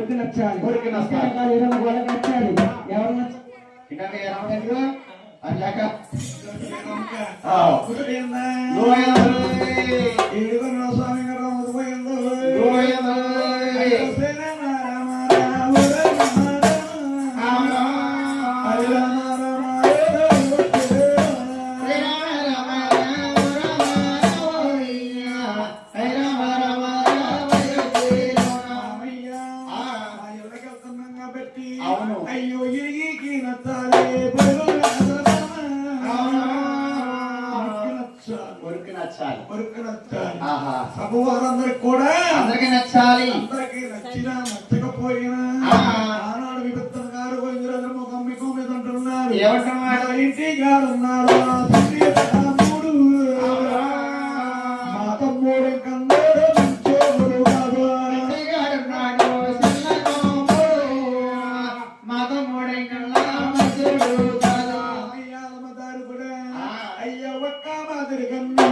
కొడుకు నచ్చాలి కొడుకు నచ్చాలి ఏదైనా గోడకు నచ్చాలి ఎవరు నచ్చాలి ఇంకా ఏమన్నా అట్లాక స్వామి అయ్యో ఇరిగికి నచ్చాలి కొడుకు నచ్చాలి కొడుకు నచ్చాలి ఆహా సభ వారందరికి కూడా అందరికి నచ్చాలి అందరికి నచ్చినా నచ్చకపోయినా ఆనాడు విభక్తం గారు గోవిందరాజు ముఖం మీకు మీద అంటున్నారు ఏమంటున్నాడు ఇంటి గారు ఉన్నారు తమ్ముడు మా తమ్ముడు కన్నాడు మంచోడు కాదు అయ్య ఒక్క మాదిరి కన్నీ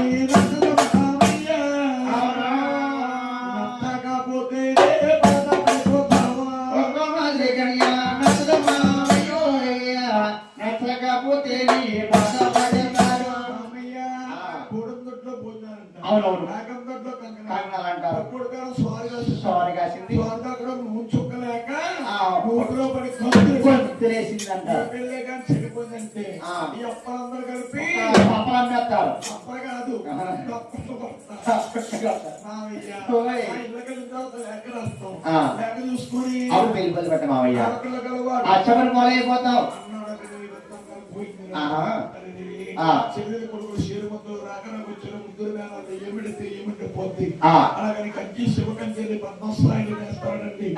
నచ్చకపోతే అవునవును సారీ కాసింది చుక్కలేక నోట్లో పడి తెలిసిందంట పెళ్ళే కానీ చెడిపోయిందంటే ఈ అప్పలందరూ కలిపి అప్పలంటారు అప్ప కాదు లేక చూసుకొని అవును వెళ్ళిపోయి పెట్ట మావయ్య కలవాడు ఆ చెప్పని మొదలైపోతావు చెల్లెలు కొడుకు షేరు ముద్దులు రాక నాకు వచ్చిన ముద్దులు వేళ ఏమిడితే ఏమిటి పోద్ది అలాగని కంచి శివకంచెల్లి పద్మస్థాయిని వేస్తాడండి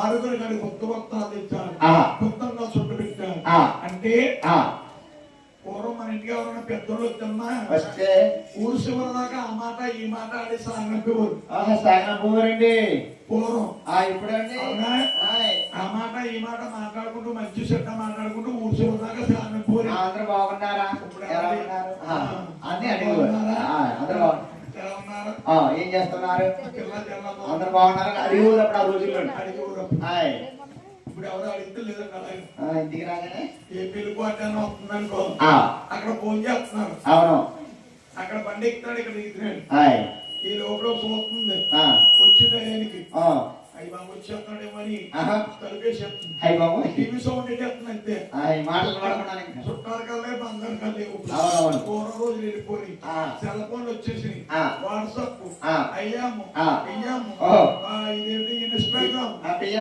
ఆరుగురు గారి కొత్త వస్త్రాలు తెచ్చారు కొత్తగా చుట్టు పెట్టారు అంటే పూర్వం మన ఇంటికి ఎవరైనా పెద్దోళ్ళు వచ్చమ్మా వస్తే ఊరు చివరి దాకా ఆ మాట ఈ మాట ఆడి సాగినప్పుడు సాగనండి పూర్వం ఇప్పుడండి అవునా ఆ మాట ఈ మాట మాట్లాడుకుంటూ మంచి చెడ్డ మాట్లాడుకుంటూ ఊరు చివరి దాకా సాగినప్పుడు అందరూ బాగున్నారా అన్ని అడిగి అందరూ ఎలా ఉన్నారు ఏం చేస్తున్నారు పిల్ల జల్లమ్మ అందరూ బాగున్నారు అడిగి ఊరప్పుడు ఆ రోజుల్లో అడిగి ఊరు ఇప్పుడు ఎవరు అడిగితే లేదండి ఇంటికి రాగానే ఏ పిలుపు అంటే వస్తుందనుకో అక్కడ ఫోన్ చేస్తున్నారు అవును అక్కడ బండి ఎక్కుతాడు ఇక్కడ దిగుతున్నాడు హాయ్ ఈ లోపల పోతుంది వచ్చే టయానికి అయ్యి బాబు వచ్చేస్తాడేమని తలిపేసేస్తుంది హాయ్ బాబు టీవీ సౌండ్ ఎట్టేస్తుంది అంతే మాటలు పడకుండా చుట్టాలు కలే బంగారు కలే అవునవును పూర్వ రోజులు వెళ్ళిపోయి సెల్ ఫోన్లు వచ్చేసి వాట్సాప్ అయ్యాము ఇదేంటి ఇన్స్టాగ్రామ్